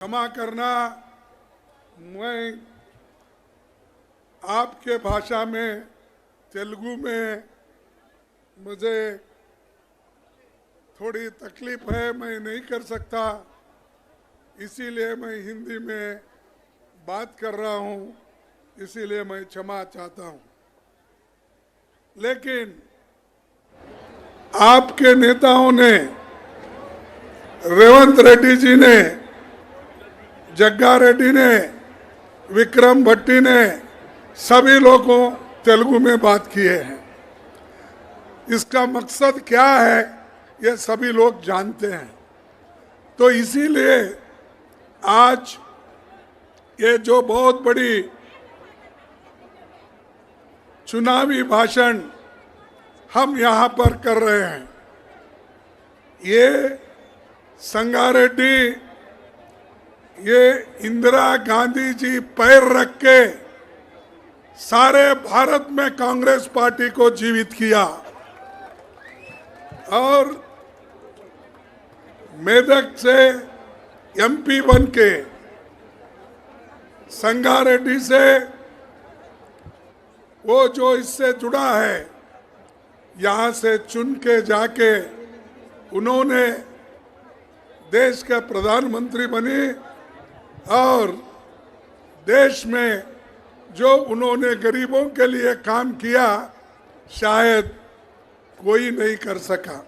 क्षमा करना, मैं आपके भाषा में तेलुगु में मुझे थोड़ी तकलीफ है, मैं नहीं कर सकता, इसीलिए मैं हिंदी में बात कर रहा हूं, इसीलिए मैं क्षमा चाहता हूं। लेकिन आपके नेताओं ने, रेवंत रेड्डी जी ने, जग्गा रेड्डी ने, विक्रम भट्टी ने, सभी लोगों तेलुगु में बात किए हैं। इसका मकसद क्या है ये सभी लोग जानते हैं। तो इसीलिए आज ये जो बहुत बड़ी चुनावी भाषण हम यहाँ पर कर रहे हैं, ये संगारेड्डी, ये इंदिरा गांधी जी पैर रख के सारे भारत में कांग्रेस पार्टी को जीवित किया और मेदक से एमपी बन के संगारेड्डी से वो जो इससे जुड़ा है, यहाँ से चुन के जाके उन्होंने देश के प्रधानमंत्री बने और देश में जो उन्होंने गरीबों के लिए काम किया शायद कोई नहीं कर सका।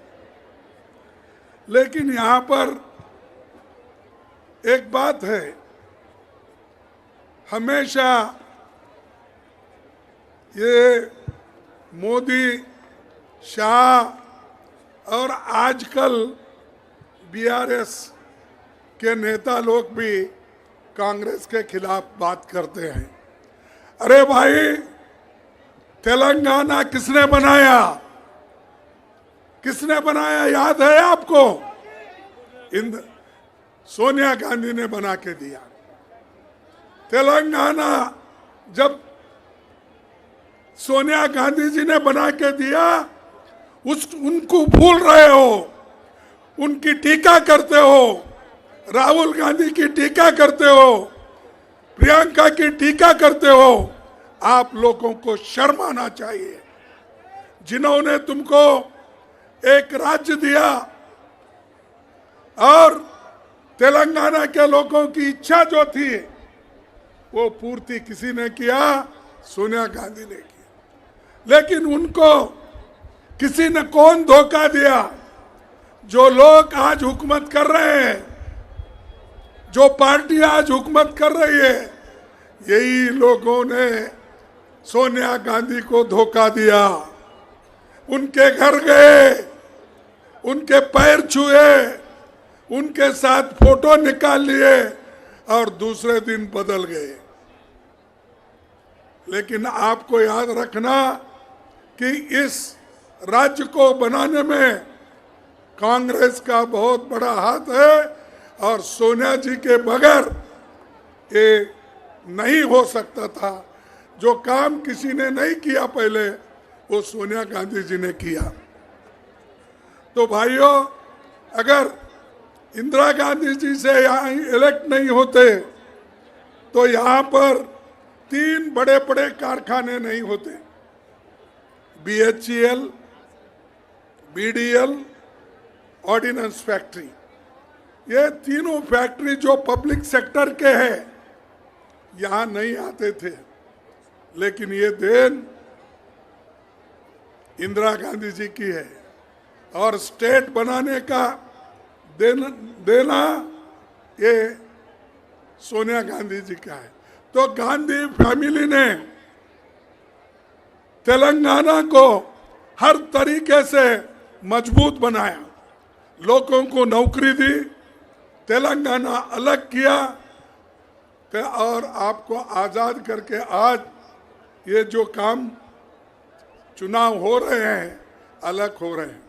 लेकिन यहाँ पर एक बात है, हमेशा ये मोदी, शाह और आजकल बीआरएस के नेता लोग भी कांग्रेस के खिलाफ बात करते हैं। अरे भाई, तेलंगाना किसने बनाया? किसने बनाया याद है आपको? सोनिया गांधी ने बना के दिया। तेलंगाना जब सोनिया गांधी जी ने बना के दिया, उनको भूल रहे हो, उनकी टीका करते हो, राहुल गांधी की टीका करते हो, प्रियंका की टीका करते हो। आप लोगों को शर्म आना चाहिए। जिन्होंने तुमको एक राज्य दिया और तेलंगाना के लोगों की इच्छा जो थी वो पूर्ति किसी ने किया? सोनिया गांधी ने की। लेकिन उनको किसी ने कौन धोखा दिया? जो लोग आज हुकूमत कर रहे हैं, जो पार्टी आज हुकूमत कर रही है, यही लोगों ने सोनिया गांधी को धोखा दिया। उनके घर गए, उनके पैर छुए, उनके साथ फोटो निकाल लिए और दूसरे दिन बदल गए। लेकिन आपको याद रखना कि इस राज्य को बनाने में कांग्रेस का बहुत बड़ा हाथ है और सोनिया जी के बगैर ये नहीं हो सकता था। जो काम किसी ने नहीं किया पहले, वो सोनिया गांधी जी ने किया। तो भाइयों, अगर इंदिरा गांधी जी से यहाँ इलेक्ट नहीं होते तो यहाँ पर 3 बड़े बड़े कारखाने नहीं होते। BHEL, BDL, ऑर्डिनेंस फैक्ट्री, ये तीनों फैक्ट्री जो पब्लिक सेक्टर के हैं, यहाँ नहीं आते थे। लेकिन ये देन इंदिरा गांधी जी की है और स्टेट बनाने का देना ये सोनिया गांधी जी का है। तो गांधी फैमिली ने तेलंगाना को हर तरीके से मजबूत बनाया, लोगों को नौकरी दी, तेलंगाना अलग किया और आपको आज़ाद करके आज ये जो काम चुनाव हो रहे हैं, अलग हो रहे हैं।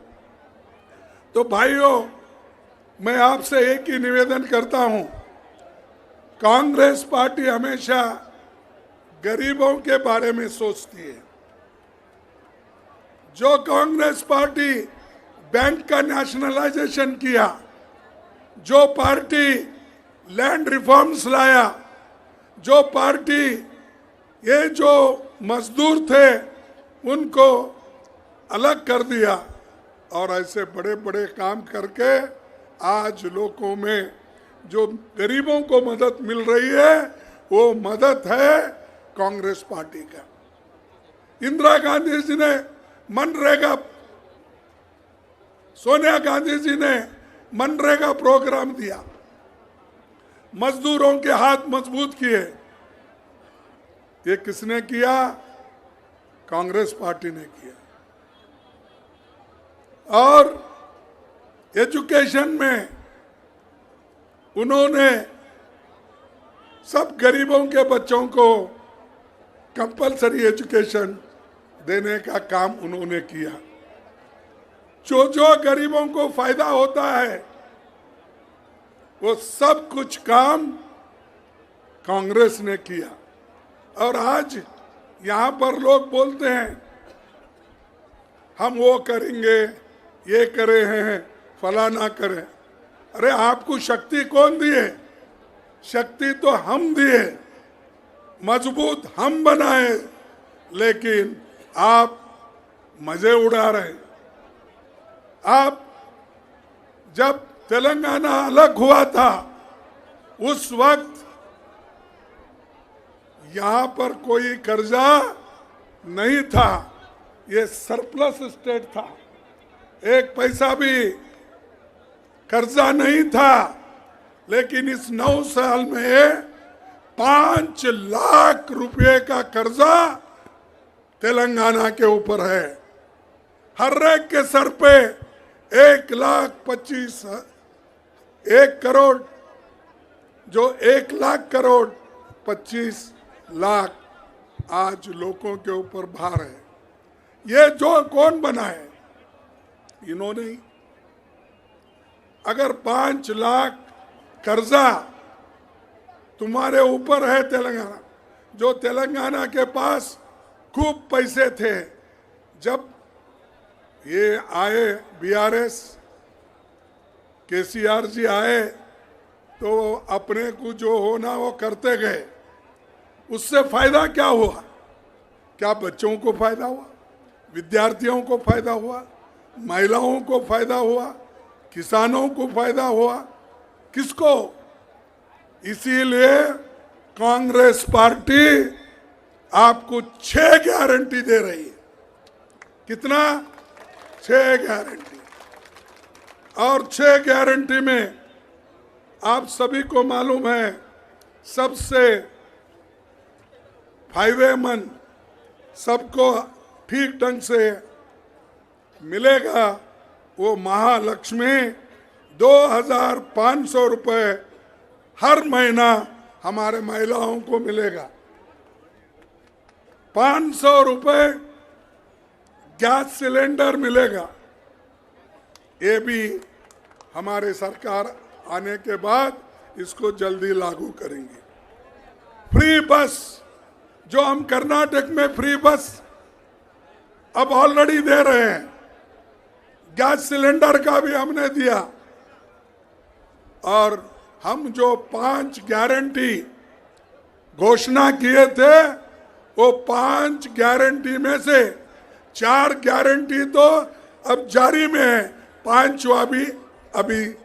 तो भाइयों, मैं आपसे एक ही निवेदन करता हूं, कांग्रेस पार्टी हमेशा गरीबों के बारे में सोचती है। जो कांग्रेस पार्टी बैंक का नेशनलाइजेशन किया, जो पार्टी लैंड रिफॉर्म्स लाया, जो पार्टी ये जो मजदूर थे उनको अलग कर दिया, और ऐसे बड़े बड़े काम करके आज लोगों में जो गरीबों को मदद मिल रही है वो मदद है कांग्रेस पार्टी का। इंदिरा गांधी जी ने मनरेगा, सोनिया गांधी जी ने मनरेगा प्रोग्राम दिया, मजदूरों के हाथ मजबूत किए। ये किसने किया? कांग्रेस पार्टी ने किया। और एजुकेशन में उन्होंने सब गरीबों के बच्चों को कंपलसरी एजुकेशन देने का काम उन्होंने किया। जो जो गरीबों को फायदा होता है वो सब कुछ काम कांग्रेस ने किया। और आज यहाँ पर लोग बोलते हैं हम वो करेंगे, ये करे हैं, फलाना करें। अरे आपको शक्ति कौन दिए? शक्ति तो हम दिए, मजबूत हम बनाए, लेकिन आप मजे उड़ा रहे। आप जब तेलंगाना अलग हुआ था उस वक्त यहाँ पर कोई कर्जा नहीं था, ये सरप्लस स्टेट था, एक पैसा भी कर्जा नहीं था। लेकिन इस 9 साल में 5 लाख रुपए का कर्जा तेलंगाना के ऊपर है। हर एक के सर पे 1 करोड़, जो 1 लाख करोड़ 25 लाख आज लोगों के ऊपर भार है। ये जो कौन बनाए? इन्होंने ही। अगर 5 लाख कर्जा तुम्हारे ऊपर है तेलंगाना, जो तेलंगाना के पास खूब पैसे थे, जब ये आए बीआरएस, केसीआर जी आए तो अपने को जो होना वो करते गए। उससे फायदा क्या हुआ? क्या बच्चों को फायदा हुआ? विद्यार्थियों को फायदा हुआ? महिलाओं को फायदा हुआ? किसानों को फायदा हुआ? किसको? इसीलिए कांग्रेस पार्टी आपको 6 गारंटी दे रही है। कितना? 6 गारंटी। और 6 गारंटी में आप सभी को मालूम है, सबसे फायदेमंद, सबको ठीक ढंग से मिलेगा वो महालक्ष्मी 2500 रुपए हर महीना हमारे महिलाओं को मिलेगा। 500 रुपए गैस सिलेंडर मिलेगा। ये भी हमारे सरकार आने के बाद इसको जल्दी लागू करेंगे। फ्री बस, जो हम कर्नाटक में फ्री बस अब ऑलरेडी दे रहे हैं, गैस सिलेंडर का भी हमने दिया। और हम जो 5 गारंटी घोषणा किए थे, वो 5 गारंटी में से 4 गारंटी तो अब जारी में है, 5वां भी अभी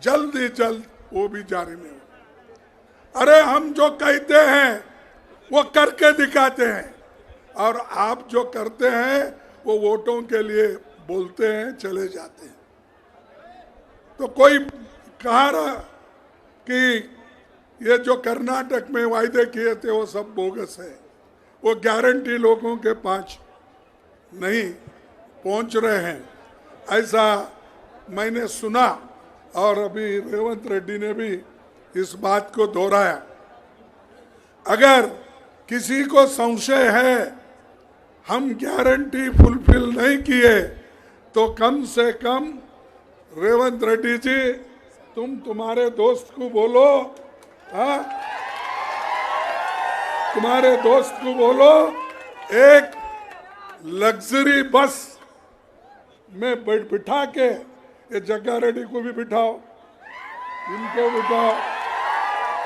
जल्द वो भी जारी में है। अरे हम जो कहते हैं वो करके दिखाते हैं, और आप जो करते हैं वो वोटों के लिए बोलते हैं, चले जाते हैं। तो कोई कहा रहा कि ये जो कर्नाटक में वायदे किए थे वो सब बोगस है, वो गारंटी लोगों के पास नहीं पहुंच रहे हैं, ऐसा मैंने सुना। और अभी रेवंत रेड्डी ने भी इस बात को दोहराया। अगर किसी को संशय है हम गारंटी फुलफिल नहीं किए, तो कम से कम रेवंत रेड्डी जी तुम्हारे दोस्त को बोलो, हाँ, तुम्हारे दोस्त को बोलो एक लग्जरी बस में बिठा के, ये जग्गा रेड्डी को भी बिठाओ, इनको बिठाओ,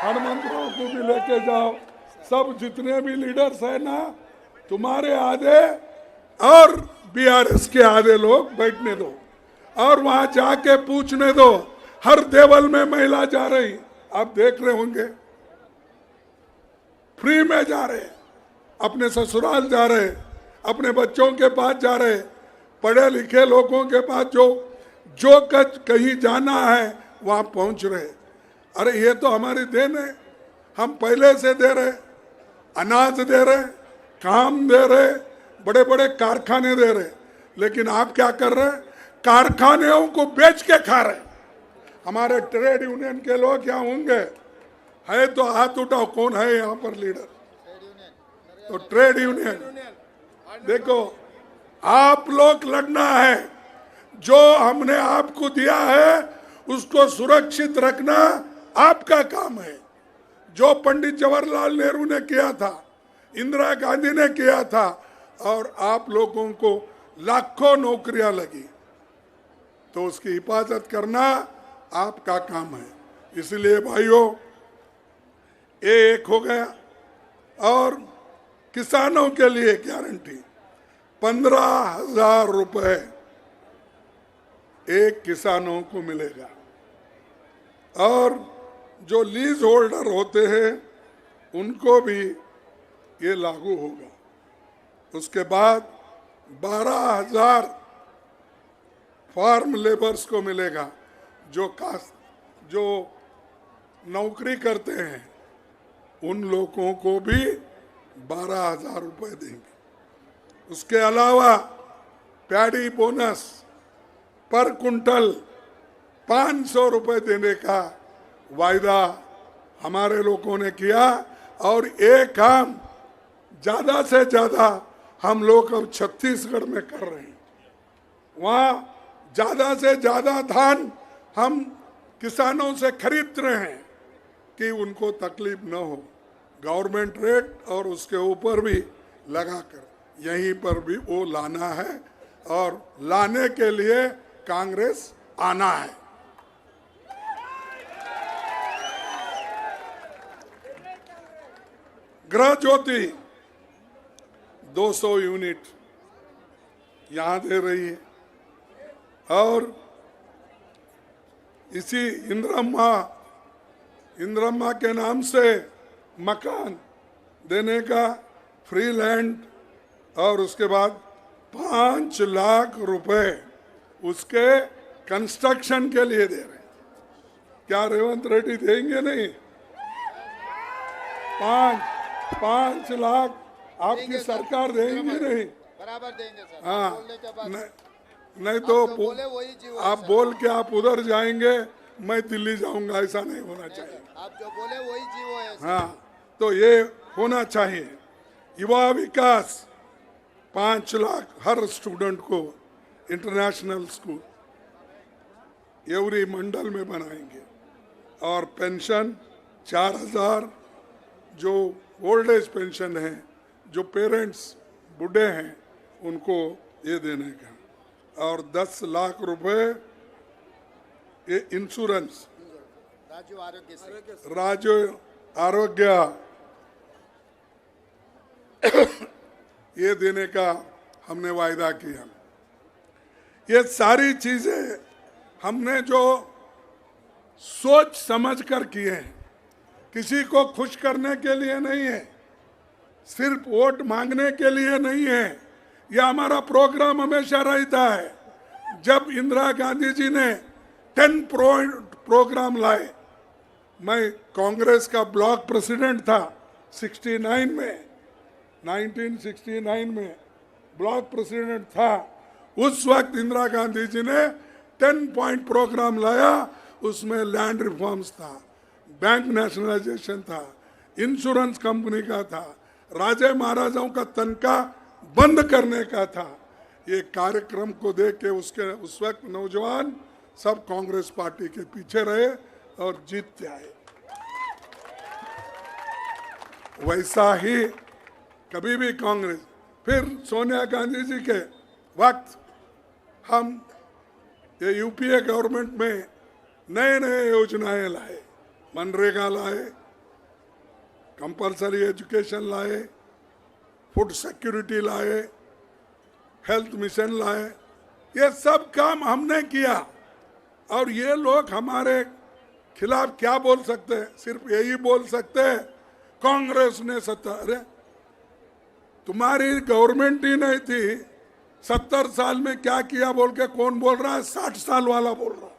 हनुमंतराव को भी लेके जाओ, सब जितने भी लीडर्स है ना, तुम्हारे आधे और बीआरएस के आधे लोग बैठने दो और वहां जाके पूछने दो। हर देवल में महिला जा रही, आप देख रहे होंगे, फ्री में जा रहे, अपने ससुराल जा रहे, अपने बच्चों के पास जा रहे, पढ़े लिखे लोगों के पास जो कहीं जाना है वहां पहुंच रहे। अरे ये तो हमारी देन है, हम पहले से दे रहे, अनाज दे रहे, काम दे रहे, बड़े बड़े कारखाने दे रहे, लेकिन आप क्या कर रहे? कारखानों को बेच के खा रहे। हमारे ट्रेड यूनियन के लोग क्या होंगे? है तो हाथ उठाओ, कौन है यहाँ पर लीडर? तो ट्रेड यूनियन देखो, आप लोग लड़ना है, जो हमने आपको दिया है उसको सुरक्षित रखना आपका काम है। जो पंडित जवाहरलाल नेहरू ने किया था, इंदिरा गांधी ने किया था, और आप लोगों को लाखों नौकरियां लगी, तो उसकी हिफाजत करना आपका काम है। इसलिए भाइयों, ये एक हो गया। और किसानों के लिए गारंटी 15,000 रुपए एक किसानों को मिलेगा। और जो लीज होल्डर होते हैं उनको भी ये लागू होगा। उसके बाद 12,000 फार्म लेबर्स को मिलेगा, जो नौकरी करते हैं उन लोगों को भी 12,000 रुपए देंगे। उसके अलावा पैडी बोनस पर कुंटल 500 रुपए देने का वायदा हमारे लोगों ने किया, और ये काम ज्यादा से ज्यादा हम लोग अब छत्तीसगढ़ में कर रहे हैं। वहाँ ज्यादा से ज्यादा धान हम किसानों से खरीद रहे हैं कि उनको तकलीफ न हो, गवर्नमेंट रेट और उसके ऊपर भी लगाकर यहीं पर भी वो लाना है, और लाने के लिए कांग्रेस आना है। गृह ज्योति 200 यूनिट यहां दे रही है, और इसी इंदिरम्मा के नाम से मकान देने का, फ्री लैंड, और उसके बाद 5 लाख रुपए उसके कंस्ट्रक्शन के लिए दे रहे हैं। क्या रेवंत रेड्डी देंगे? नहीं, 5 लाख आपकी सरकार देंगी? नहीं, बराबर देंगे सर। हाँ, नहीं तो आप बोल के आप उधर जाएंगे, मैं दिल्ली जाऊंगा, ऐसा नहीं होना चाहिए। आप जो बोले वही जीवो है। हाँ, तो ये होना चाहिए। युवा विकास 5 लाख हर स्टूडेंट को इंटरनेशनल स्कूल एवरी मंडल में बनाएंगे, और पेंशन 4,000 जो ओल्ड एज पेंशन है, जो पेरेंट्स बूढ़े हैं उनको ये देने का, और 10 लाख रुपए ये इंश्योरेंस राज्य आरोग्य ये देने का हमने वायदा किया। ये सारी चीजें हमने जो सोच समझ कर किए हैं, किसी को खुश करने के लिए नहीं है, सिर्फ वोट मांगने के लिए नहीं है। यह हमारा प्रोग्राम हमेशा रहता है। जब इंदिरा गांधी जी ने 10 प्रोग्राम लाए, मैं कांग्रेस का ब्लॉक प्रेसिडेंट था 69 में, 1969 में ब्लॉक प्रेसिडेंट था। उस वक्त इंदिरा गांधी जी ने 10 पॉइंट प्रोग्राम लाया। उसमें लैंड रिफॉर्म्स था, बैंक नेशनलाइजेशन था, इंश्योरेंस कंपनी का था, राजे महाराजाओं का तनख्वाह बंद करने का था। ये कार्यक्रम को देख के उस वक्त नौजवान सब कांग्रेस पार्टी के पीछे रहे और जीतते आए। वैसा ही कभी भी कांग्रेस, फिर सोनिया गांधी जी के वक्त हम ये यूपीए गवर्नमेंट में नए नए योजनाएं लाए, मनरेगा लाए, कंपलसरी एजुकेशन लाए, फूड सिक्योरिटी लाए, हेल्थ मिशन लाए, ये सब काम हमने किया। और ये लोग हमारे खिलाफ क्या बोल सकते हैं? सिर्फ यही बोल सकते हैं कांग्रेस ने सत्ता। अरे तुम्हारी गवर्नमेंट ही नहीं थी, 70 साल में क्या किया बोल के कौन बोल रहा है? 60 साल वाला बोल रहा है।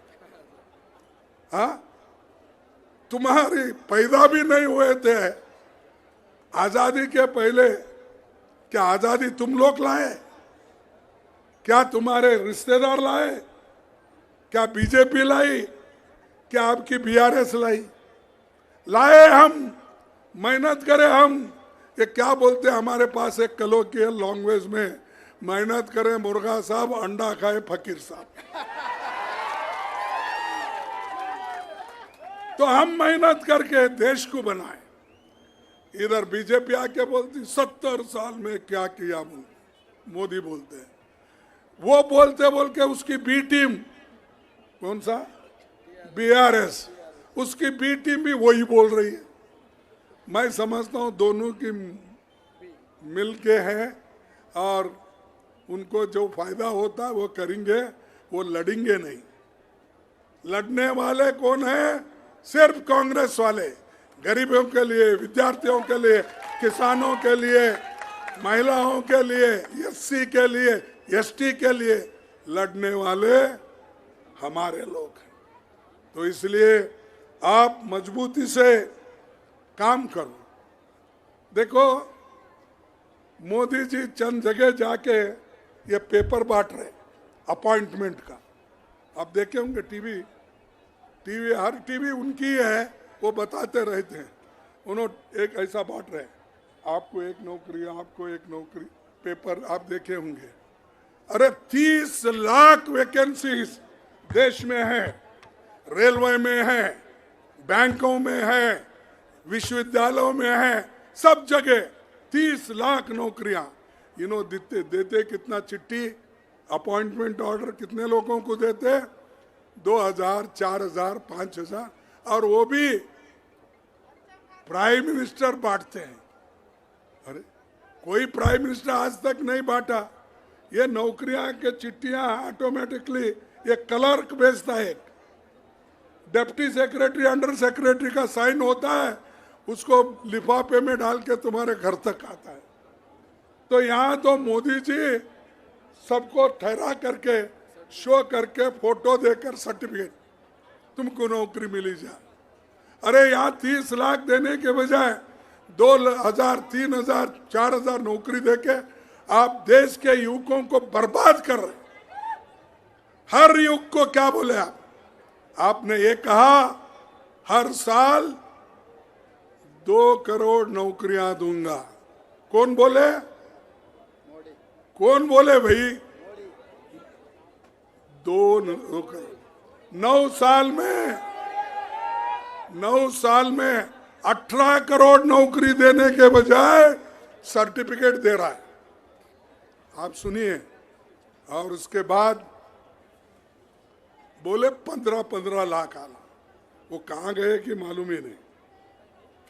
हाँ, तुम्हारी पैदा भी नहीं हुए थे आजादी के पहले। क्या आजादी तुम लोग लाए? क्या तुम्हारे रिश्तेदार लाए? क्या बीजेपी लाई? क्या आपकी बीआरएस लाई? लाए हम, मेहनत करे हम। ये क्या बोलते हैं हमारे पास एक कलोकियल लैंग्वेज में, मेहनत करे मुर्गा साहब, अंडा खाए फकीर साहब। तो हम मेहनत करके देश को बनाए। इधर बीजेपी आके बोलती 70 साल में क्या किया मोदी बोलते हैं। वो बोलते बोल के उसकी बी टीम, कौन सा? बीआरएस, उसकी बी टीम भी वही बोल रही है। मैं समझता हूँ दोनों की मिलके हैं और उनको जो फायदा होता है वो करेंगे, वो लड़ेंगे नहीं। लड़ने वाले कौन है? सिर्फ कांग्रेस वाले। गरीबों के लिए, विद्यार्थियों के लिए, किसानों के लिए, महिलाओं के लिए, एससी के लिए, एसटी के लिए लड़ने वाले हमारे लोग हैं। तो इसलिए आप मजबूती से काम करो। देखो मोदी जी चंद जगह जाके ये पेपर बांट रहे अपॉइंटमेंट का। आप देखे होंगे टीवी, हर टीवी उनकी है, वो बताते रहते हैं। उन्होंने एक ऐसा बांट रहे, आपको एक नौकरी, आपको एक नौकरी, पेपर आप देखे होंगे। अरे 30 लाख वैकेंसीज देश में है, रेलवे में है, बैंकों में है, विश्वविद्यालयों में है, सब जगह 30 लाख नौकरियां। इन्होंने देते कितना चिट्ठी, अपॉइंटमेंट ऑर्डर कितने लोगों को देते? 2000, 4000, 5000, और वो भी प्राइम मिनिस्टर बांटते हैं। अरे कोई प्राइम मिनिस्टर आज तक नहीं बांटा। ये नौकरियां के चिट्ठियां ऑटोमेटिकली ये क्लर्क भेजता है, डिप्टी सेक्रेटरी, अंडर सेक्रेटरी का साइन होता है, उसको लिफाफे में डाल के तुम्हारे घर तक आता है। तो यहाँ तो मोदी जी सबको ठहरा करके, शो करके, फोटो देकर सर्टिफिकेट, तुमको नौकरी मिली जा। अरे यहाँ 30 लाख देने के बजाय 2000, 3000, 4000 नौकरी देके आप देश के युवकों को बर्बाद कर रहे। हर युवक को क्या बोले आपने ये कहा हर साल 2 करोड़ नौकरियां दूंगा। कौन बोले? कौन बोले भाई? 2 करोड़ 9 साल में 18 करोड़ नौकरी देने के बजाय सर्टिफिकेट दे रहा है। आप सुनिए। और उसके बाद बोले 15-15 लाख आना। वो कहाँ गए कि मालूम ही नहीं।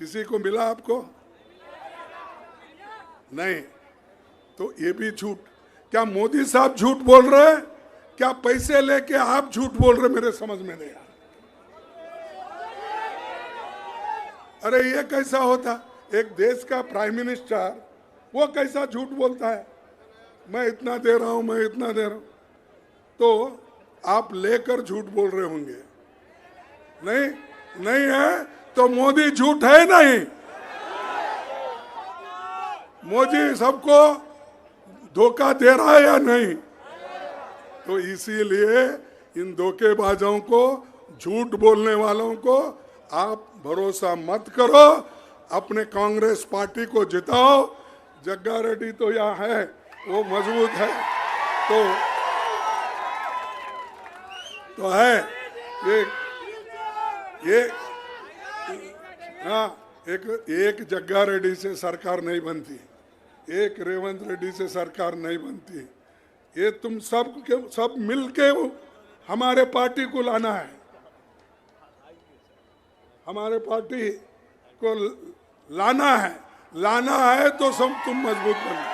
किसी को मिला आपको? नहीं। तो ये भी झूठ। क्या मोदी साहब झूठ बोल रहे हैं? क्या पैसे लेके आप झूठ बोल रहे? मेरे समझ में नहीं आया। अरे ये कैसा होता? एक देश का प्राइम मिनिस्टर वो कैसा झूठ बोलता है? मैं इतना दे रहा हूं, मैं इतना दे रहा हूं। तो आप लेकर झूठ बोल रहे होंगे। नहीं है तो मोदी झूठ है नहीं। मोदी सबको धोखा दे रहा है या नहीं? तो इसीलिए इन धोखेबाजों को, झूठ बोलने वालों को आप भरोसा मत करो। अपने कांग्रेस पार्टी को जिताओ। जग्गा रेड्डी तो यहाँ है, वो मजबूत है। तो है ये हाँ, एक जग्गा रेड्डी से सरकार नहीं बनती, एक रेवंत रेड्डी से सरकार नहीं बनती। ये तुम सब मिलके हमारे पार्टी को लाना है। हमारे पार्टी को लाना है तो सब तुम मजबूत बनो।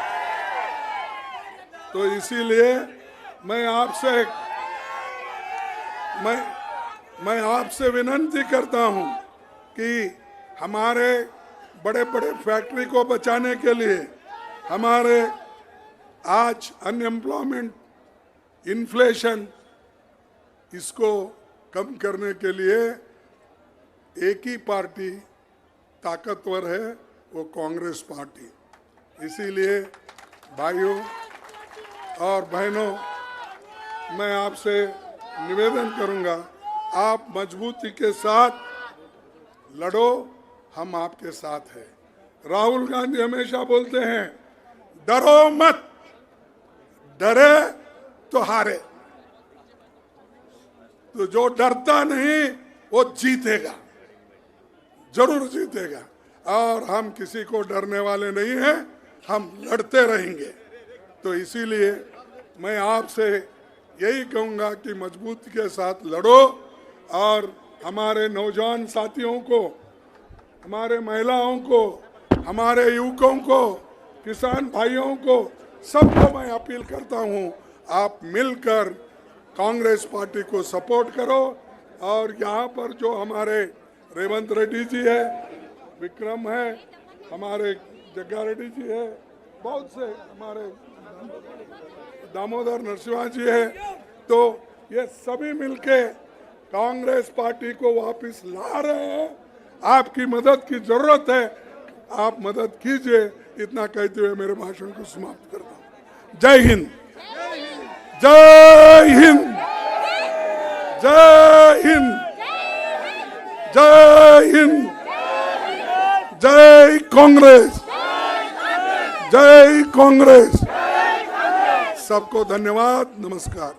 तो इसीलिए मैं आपसे विनती करता हूं कि हमारे बड़े बड़े फैक्ट्री को बचाने के लिए, हमारे आज अनएम्प्लॉयमेंट, इन्फ्लेशन, इसको कम करने के लिए एक ही पार्टी ताकतवर है, वो कांग्रेस पार्टी। इसीलिए भाइयों और बहनों, मैं आपसे निवेदन करूंगा, आप मजबूती के साथ लड़ो, हम आपके साथ हैं। राहुल गांधी हमेशा बोलते हैं, डरो मत, डरे तो हारे। तो जो डरता नहीं वो जीतेगा, जरूर जीतेगा। और हम किसी को डरने वाले नहीं हैं, हम लड़ते रहेंगे। तो इसीलिए मैं आपसे यही कहूँगा कि मजबूती के साथ लड़ो और हमारे नौजवान साथियों को, हमारे महिलाओं को, हमारे युवकों को, किसान भाइयों को, सबको मैं अपील करता हूँ, आप मिलकर कांग्रेस पार्टी को सपोर्ट करो। और यहाँ पर जो हमारे रेवंत रेड्डी जी है, विक्रम है, हमारे जग्गा रेड्डी जी है, बहुत से हमारे दामोदर नरसिम्हा जी है, तो ये सभी मिलके कांग्रेस पार्टी को वापस ला रहे हैं। आपकी मदद की जरूरत है, आप मदद कीजिए। इतना कहते हुए मेरे भाषण को समाप्त करता हूँ। जय हिंद, जय हिंद, जय हिंद, जय हिंद, जय कांग्रेस, जय कांग्रेस। सबको धन्यवाद, नमस्कार।